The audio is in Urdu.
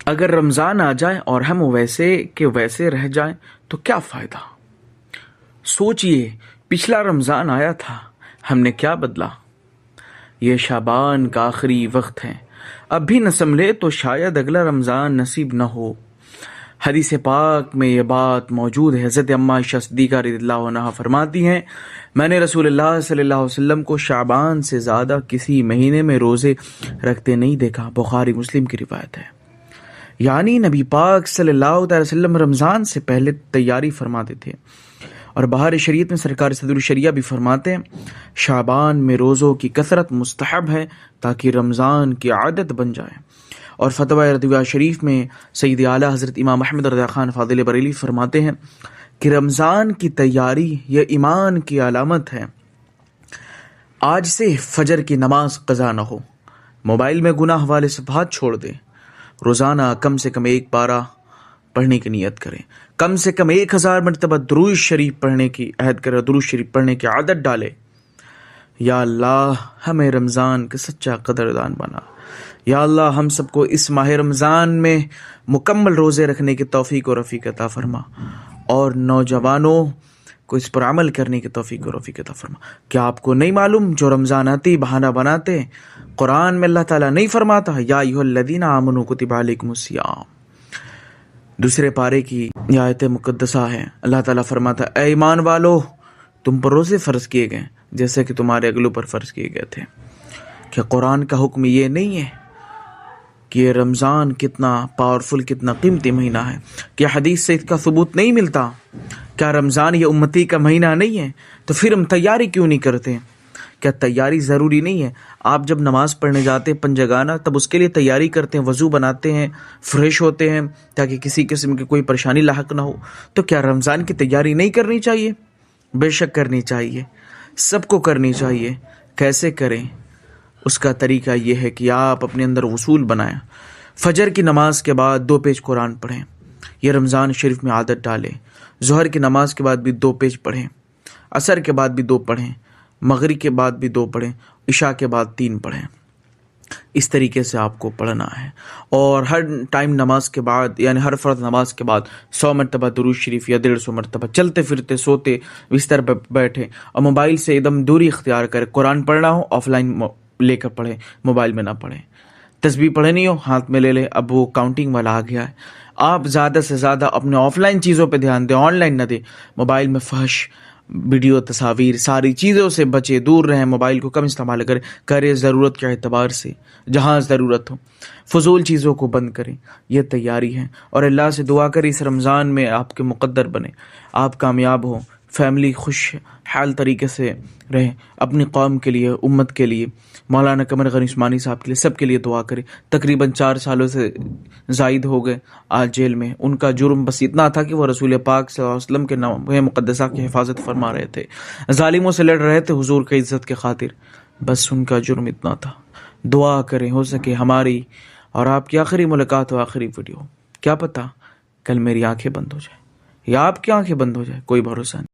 اگر رمضان آ جائے اور ہم ویسے کہ ویسے رہ جائیں تو کیا فائدہ؟ سوچئے پچھلا رمضان آیا تھا، ہم نے کیا بدلا؟ یہ شعبان کا آخری وقت ہے، اب بھی نہ سنبھلے تو شاید اگلا رمضان نصیب نہ ہو۔ حدیث پاک میں یہ بات موجود ہے۔ حضرت اماں عائشہ صدیقہ رضی اللہ عنہا فرماتی ہیں، میں نے رسول اللہ صلی اللہ علیہ وسلم کو شعبان سے زیادہ کسی مہینے میں روزے رکھتے نہیں دیکھا۔ بخاری مسلم کی روایت ہے۔ یعنی نبی پاک صلی اللہ علیہ وسلم رمضان سے پہلے تیاری فرماتے تھے، اور بہار شریعت میں سرکار صدر الشریعہ بھی فرماتے ہیں شعبان میں روزوں کی کثرت مستحب ہے تاکہ رمضان کی عادت بن جائے۔ اور فتویٰ رضویہ شریف میں سید اعلیٰ حضرت امام احمد رضا خان فاضل بریلوی فرماتے ہیں کہ رمضان کی تیاری یہ ایمان کی علامت ہے۔ آج سے فجر کی نماز قضا نہ ہو، موبائل میں گناہ والے صفحات چھوڑ دیں، روزانہ کم سے کم ایک پارہ پڑھنے کی نیت کریں، کم سے کم 1000 مرتبہ درود شریف پڑھنے کی عہد کریں، درود شریف پڑھنے کی عادت ڈالیں۔ یا اللہ ہمیں رمضان کا سچا قدردان بنا۔ یا اللہ ہم سب کو اس ماہ رمضان میں مکمل روزے رکھنے کی توفیق و رفیق عطا فرما، اور نوجوانوں کو اس پر عمل کرنے کی توفیق و رفیق عطا فرما۔ کیا آپ کو نہیں معلوم جو رمضان آتی بہانہ بناتے، قرآن میں اللہ تعالیٰ نہیں فرماتا یا ایھا الذین آمنوا کتب علیکم الصیام؟ دوسرے پارے کی یہ آیت مقدسہ ہے، اللہ تعالیٰ فرماتا اے ایمان والو تم پر روزے فرض کیے گئے جیسے کہ تمہارے اگلوں پر فرض کیے گئے تھے۔ کہ قرآن کا حکم یہ نہیں ہے کہ یہ رمضان کتنا پاورفل، کتنا قیمتی مہینہ ہے؟ کیا حدیث سے اس کا ثبوت نہیں ملتا؟ کیا رمضان یہ امتی کا مہینہ نہیں ہے؟ تو پھر ہم تیاری کیوں نہیں کرتے؟ کیا تیاری ضروری نہیں ہے؟ آپ جب نماز پڑھنے جاتے ہیں پنجگانہ تب اس کے لیے تیاری کرتے ہیں، وضو بناتے ہیں، فریش ہوتے ہیں تاکہ کسی قسم کی کوئی پریشانی لاحق نہ ہو۔ تو کیا رمضان کی تیاری نہیں کرنی چاہیے؟ بے شک کرنی چاہیے، سب کو کرنی چاہیے۔ کیسے کریں؟ اس کا طریقہ یہ ہے کہ آپ اپنے اندر اصول بنائیں۔ فجر کی نماز کے بعد 2 پیج قرآن پڑھیں، یہ رمضان شریف میں عادت ڈالیں۔ ظہر کی نماز کے بعد بھی 2 پیج پڑھیں، عصر کے بعد بھی 2 پڑھیں، مغرب کے بعد بھی 2 پڑھیں، عشاء کے بعد 3 پڑھیں۔ اس طریقے سے آپ کو پڑھنا ہے، اور ہر ٹائم نماز کے بعد یعنی ہر فرض نماز کے بعد 100 مرتبہ درود شریف یا 150 مرتبہ، چلتے پھرتے سوتے بستر پر بیٹھے اور موبائل سے ایک دم دوری اختیار کرے۔ قرآن پڑھنا ہو آف لائن لے کر پڑھیں، موبائل میں نہ پڑھیں۔ تسبیح پڑھنی ہو ہاتھ میں لے لیں، اب وہ کاؤنٹنگ والا آ گیا ہے۔ آپ زیادہ سے زیادہ اپنے آف لائن چیزوں پہ دھیان دیں، آن لائن نہ دیں۔ موبائل میں فحش ویڈیو، تصاویر، ساری چیزوں سے بچے، دور رہیں، موبائل کو کم استعمال کریں ضرورت کے اعتبار سے، جہاں ضرورت ہو۔ فضول چیزوں کو بند کریں، یہ تیاری ہے۔ اور اللہ سے دعا کریں اس رمضان میں آپ کے مقدر بنے، آپ کامیاب ہوں، فیملی خوش حال طریقے سے رہیں، اپنی قوم کے لیے، امت کے لیے، مولانا قمر غنی عثمانی صاحب کے لیے، سب کے لیے دعا کریں۔ تقریباً 4 سالوں سے زائد ہو گئے آج جیل میں۔ ان کا جرم بس اتنا تھا کہ وہ رسول پاک صلی اللہ علیہ وسلم کے نام مقدسہ کی حفاظت فرما رہے تھے، ظالموں سے لڑ رہے تھے حضور کی عزت کے خاطر، بس ان کا جرم اتنا تھا۔ دعا کریں ہو سکے ہماری اور آپ کی آخری ملاقات ہو، آخری ویڈیو، کیا پتہ کل میری آنکھیں بند ہو جائے یا آپ کی آنکھیں بند ہو جائے، کوئی بھروسہ نہیں۔